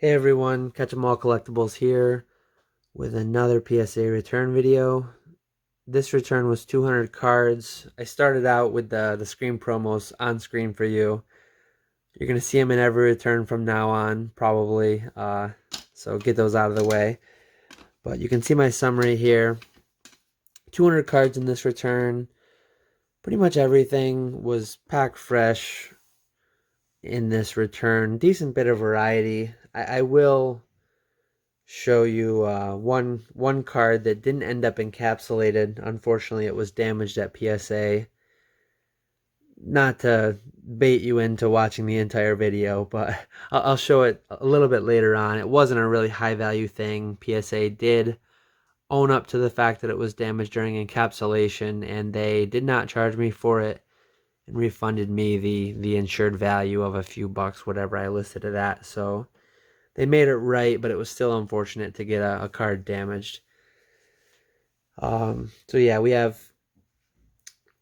Hey everyone, Catch 'em All Collectibles here with another PSA return video. This return was 200 cards. I started out with the screen promos on screen for you. You're going to see them in every return from now on, probably, so get those out of the way. But you can see my summary here. 200 cards in this return. Pretty much everything was packed fresh in this return. Decent bit of variety. I will show you one card that didn't end up encapsulated. Unfortunately, it was damaged at PSA. Not to bait you into watching the entire video, but I'll show it a little bit later on. It wasn't a really high value thing. PSA did own up to the fact that it was damaged during encapsulation, and they did not charge me for it and refunded me the insured value of a few bucks, whatever I listed it at. So they made it right, but it was still unfortunate to get a card damaged. So yeah, we have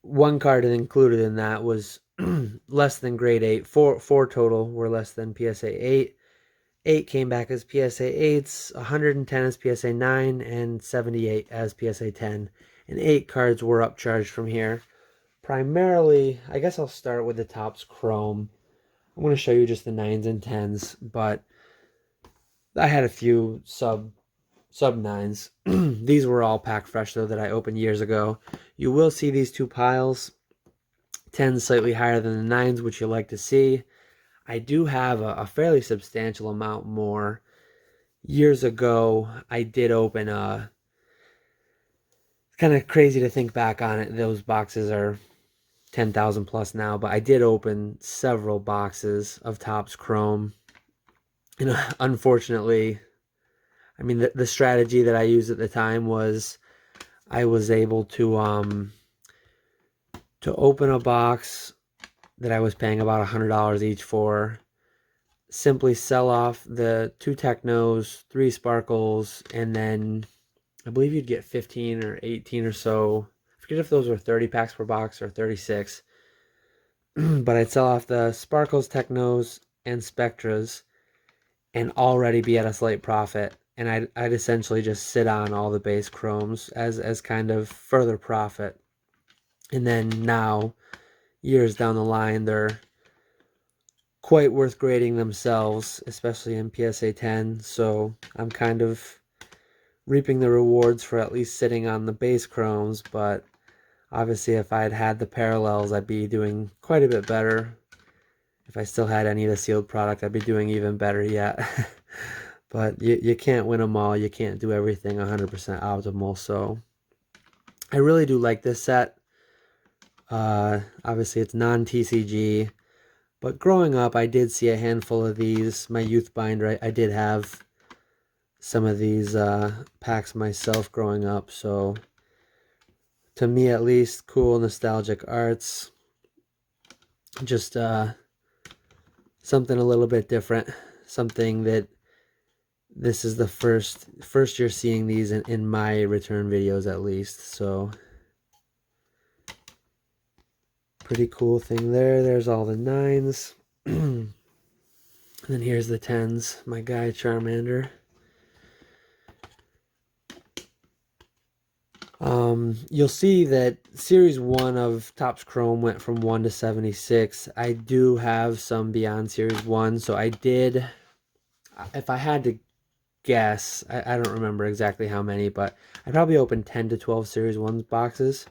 one card included in that was less than grade 8. Four total were less than PSA 8. 8 came back as PSA 8s, 110 as PSA 9, and 78 as PSA 10. And 8 cards were upcharged from here. Primarily, I guess I'll start with the Topps Chrome. I'm going to show you just the 9s and 10s, but I had a few sub 9s. These were all packed fresh though that I opened years ago. You will see these two piles. 10s slightly higher than the 9s, which you like to see. I do have a fairly substantial amount more. Years ago, I did open a... It's kind of crazy to think back on it. Those boxes are 10,000 plus now, but I did open several boxes of Topps Chrome. And unfortunately, I mean, the strategy that I used at the time was I was able to open a box that I was paying about $100 each for, simply sell off the 2 Technos, 3 Sparkles, and then I believe you'd get 15 or 18 or so. I forget if those were 30 packs per box or 36. But I'd sell off the Sparkles, Technos, and Spectras and already be at a slight profit. And I'd essentially just sit on all the base chromes as kind of further profit. And then now, years down the line, they're quite worth grading themselves, especially in PSA 10. So I'm kind of reaping the rewards for at least sitting on the base chromes. But obviously, if I'd had the parallels, I'd be doing quite a bit better. If I still had any of the sealed product, I'd be doing even better yet. But you can't win them all. You can't do everything 100% optimal. So I really do like this set. Obviously, it's non-TCG. But growing up, I did see a handful of these. My youth binder, I did have some of these packs myself growing up. So to me, at least, cool, nostalgic arts. Just something a little bit different. Something that this is the first you're seeing these in my return videos, at least. So pretty cool thing there. There's all the 9s. And then here's the 10s. My guy Charmander. You'll see that Series 1 of Topps Chrome went from 1 to 76. I do have some beyond Series 1, so I did, if I had to guess, I don't remember exactly how many, but I probably opened 10 to 12 Series 1 boxes.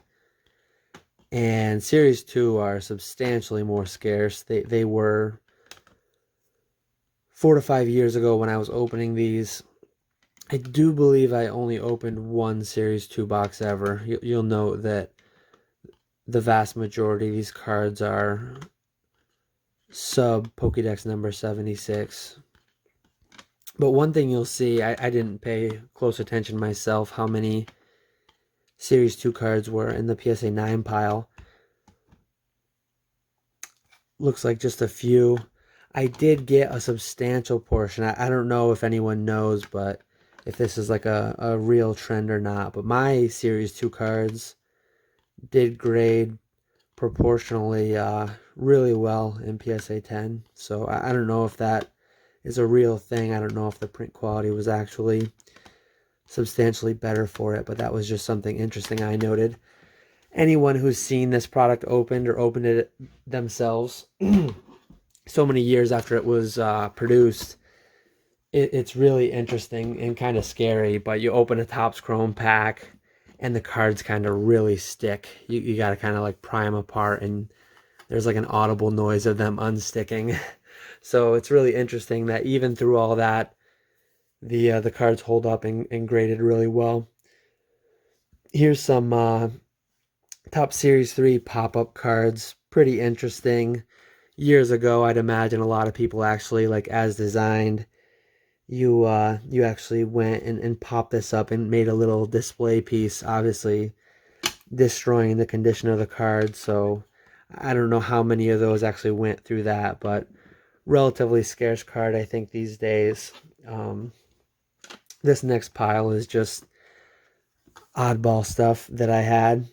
And Series 2 are substantially more scarce. They were 4 to 5 years ago when I was opening these. I do believe I only opened one Series 2 box ever. You'll note that the vast majority of these cards are sub Pokédex number 76. But one thing you'll see, I didn't pay close attention myself how many Series 2 cards were in the PSA 9 pile. Looks like just a few. I did get a substantial portion. I don't know if anyone knows, but if this is like a real trend or not. But my Series 2 cards did grade proportionally really well in PSA 10. So I don't know if that is a real thing. I don't know if the print quality was actually substantially better for it, but that was just something interesting I noted. Anyone who's seen this product opened or opened it themselves so many years after it was produced, it's really interesting and kind of scary. But you open a Topps Chrome pack and the cards kind of really stick. You got to kind of like pry them apart, and there's like an audible noise of them unsticking. So it's really interesting that even through all that, the cards hold up and graded really well. Here's some Top Series 3 pop-up cards. Pretty interesting. Years ago, I'd imagine a lot of people actually, like as designed, you actually went and popped this up and made a little display piece, obviously destroying the condition of the card. So I don't know how many of those actually went through that, but relatively scarce card, I think, these days. This next pile is just oddball stuff that I had.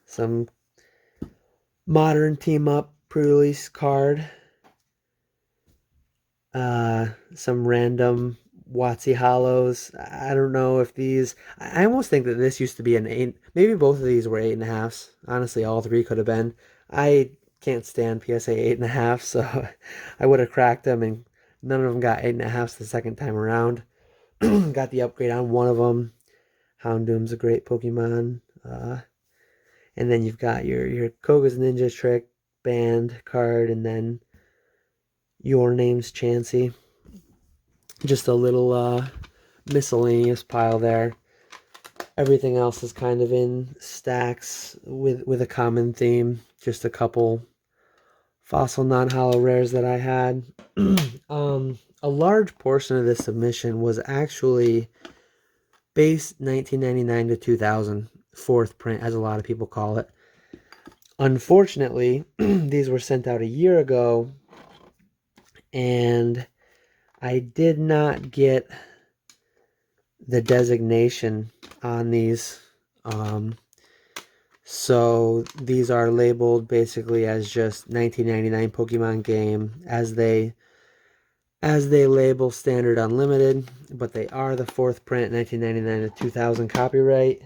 Some modern team up pre-release card. Some random WOTC holos. I don't know if these, I almost think that this used to be an 8, maybe both of these were 8.5s. Honestly, all three could have been. I can't stand PSA 8.5, so I would have cracked them, and none of them got 8.5s the second time around. Got the upgrade on one of them. Houndoom's a great Pokemon. And then you've got your Koga's Ninja Trick band card, and then Your Name's Chansey. Just a little miscellaneous pile there. Everything else is kind of in stacks with a common theme. Just a couple fossil non-holo rares that I had. A large portion of this submission was actually base 1999 to 2000, fourth print, as a lot of people call it. Unfortunately, these were sent out a year ago, and I did not get the designation on these. So these are labeled basically as just 1999 Pokemon game, as they label standard unlimited, but they are the fourth print 1999 to 2000 copyright.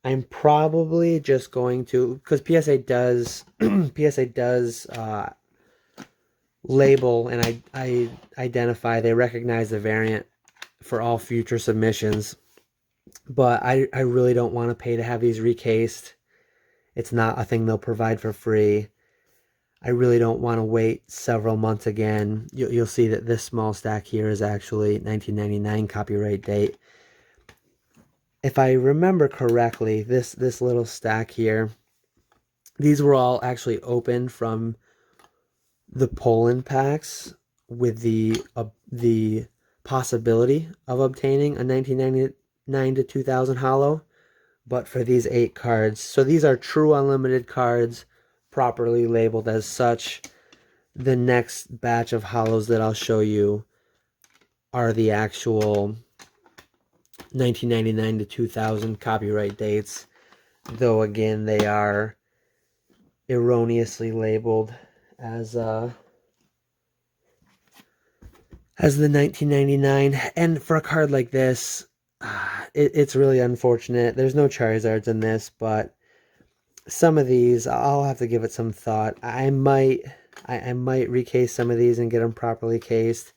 I'm probably just going to, because PSA does label and I identify, they recognize the variant for all future submissions, but I really don't want to pay to have these recased. It's not a thing they'll provide for free. I really don't want to wait several months again. You'll see that this small stack here is actually 1999 copyright date. If I remember correctly, this little stack here, these were all actually opened from the Poland packs with the possibility of obtaining a 1999 to 2000 holo, but for these 8 cards. So these are true unlimited cards, properly labeled as such. The next batch of holos that I'll show you are the actual 1999 to 2000 copyright dates, though again they are erroneously labeled as the 1999. And for a card like this, it's really unfortunate. There's no Charizards in this, but some of these I'll have to give it some thought. I might recase some of these and get them properly cased.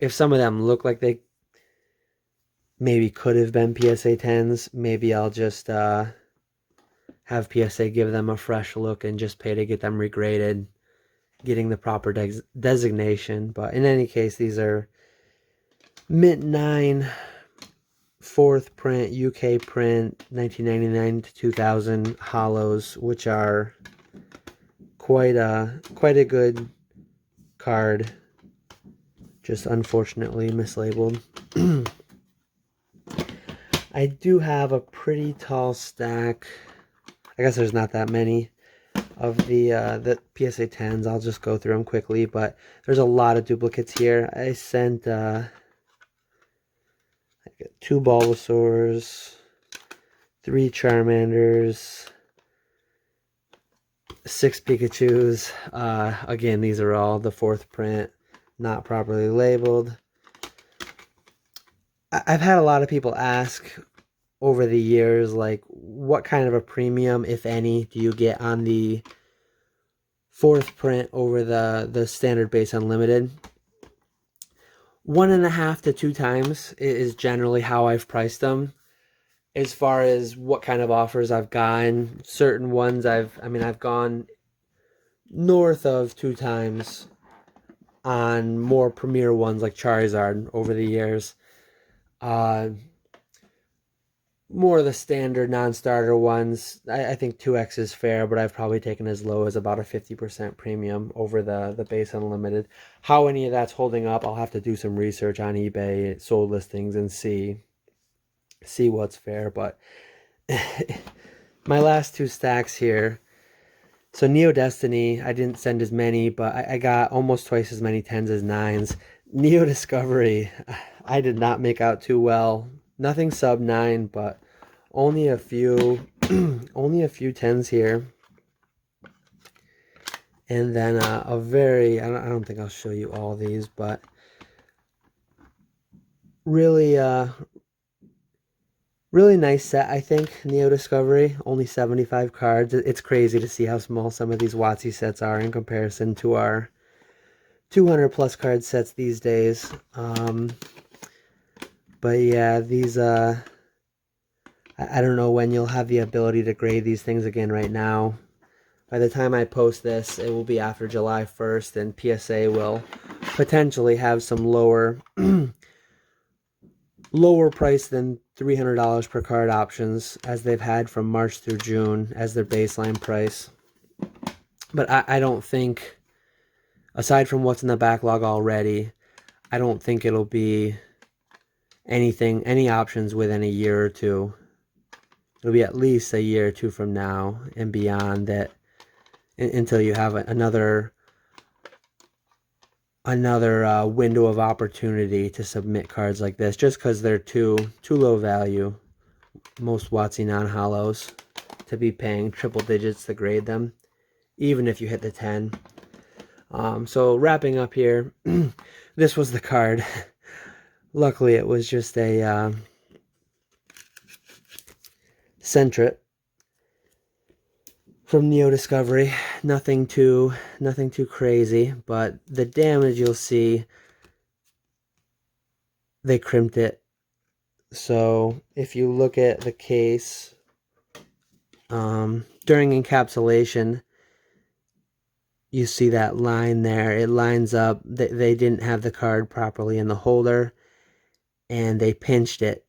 If some of them look like they maybe could have been PSA 10s, maybe I'll just have PSA give them a fresh look and just pay to get them regraded, getting the proper designation. But in any case, these are Mint 9 fourth print, UK print, 1999 to 2000 holos, which are quite a good card, just unfortunately mislabeled. I do have a pretty tall stack. I guess there's not that many of the PSA 10s. I'll just go through them quickly, but there's a lot of duplicates here. I sent 2 Bulbasaurs, 3 Charmanders, 6 Pikachus. Again, these are all the 4th print, not properly labeled. I've had a lot of people ask over the years, like, what kind of a premium, if any, do you get on the 4th print over the standard base unlimited? 1.5 to 2 times is generally how I've priced them. As far as what kind of offers I've gotten, certain ones I've gone north of 2 times on more premier ones like Charizard over the years. More of the standard non-starter ones, I think 2x is fair, but I've probably taken as low as about a 50% premium over the base unlimited. How any of that's holding up, I'll have to do some research on eBay, sold listings, and see what's fair. But my last 2 stacks here. So Neo Destiny, I didn't send as many, but I got almost twice as many 10s as 9s. Neo Discovery, I did not make out too well. Nothing sub 9, but only a few only a few 10s here. And then a very, I don't think I'll show you all these, but really really nice set, I think. Neo Discovery, only 75 cards. It's crazy to see how small some of these WOTC sets are in comparison to our 200 plus card sets these days. But yeah, these I don't know when you'll have the ability to grade these things again right now. By the time I post this, it will be after July 1st, and PSA will potentially have some lower price than $300 per card options, as they've had from March through June as their baseline price. But I don't think, aside from what's in the backlog already, I don't think it'll be any options within a year or two. It'll be at least a year or two from now and beyond that, until you have another window of opportunity to submit cards like this, just because they're too low value, most WOTC non-holos, to be paying triple digits to grade them, even if you hit the 10. So wrapping up here, this was the card. Luckily it was just a Centret from Neo Discovery. Nothing too crazy, but the damage, you'll see they crimped it. So if you look at the case, during encapsulation, you see that line there. It lines up. They didn't have the card properly in the holder, and they pinched it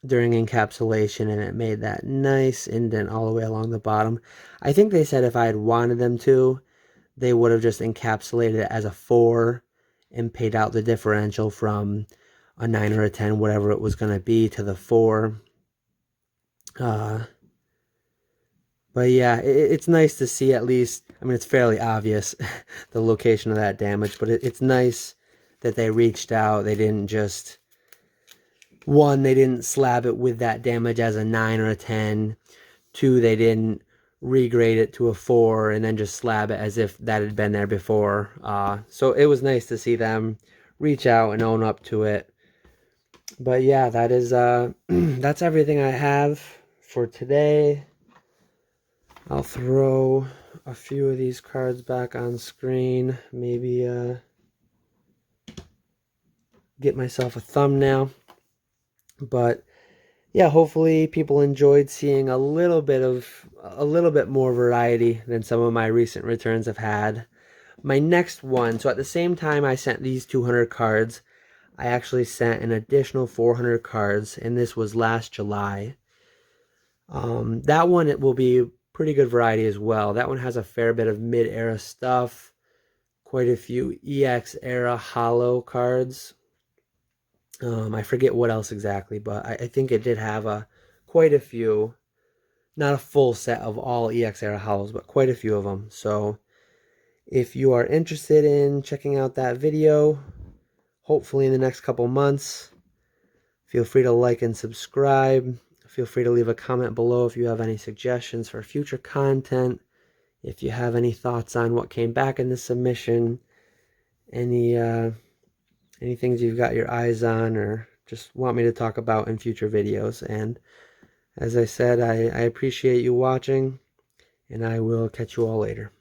during encapsulation, and it made that nice indent all the way along the bottom. I think they said if I had wanted them to, they would have just encapsulated it as a 4 and paid out the differential from a 9 or a 10, whatever it was going to be, to the 4. But yeah, it's nice to see, at least. I mean, it's fairly obvious the location of that damage, but it's nice that they reached out. They didn't just, one, they didn't slab it with that damage as a 9 or a 10. 2, they didn't regrade it to a 4 and then just slab it as if that had been there before. So it was nice to see them reach out and own up to it. But yeah, that is that's everything I have for today. I'll throw a few of these cards back on screen. Maybe get myself a thumbnail. But yeah, hopefully people enjoyed seeing a little bit more variety than some of my recent returns have had. My next one, so at the same time I sent these 200 cards, I actually sent an additional 400 cards, and this was last July. That one, it will be pretty good variety as well. That one has a fair bit of mid-era stuff, quite a few EX era holo cards. I forget what else exactly, but I think it did have quite a few, not a full set of all EX era holos, but quite a few of them. So if you are interested in checking out that video, hopefully in the next couple months, feel free to like and subscribe. Feel free to leave a comment below if you have any suggestions for future content. If you have any thoughts on what came back in the submission, any things you've got your eyes on or just want me to talk about in future videos. And as I said, I appreciate you watching, and I will catch you all later.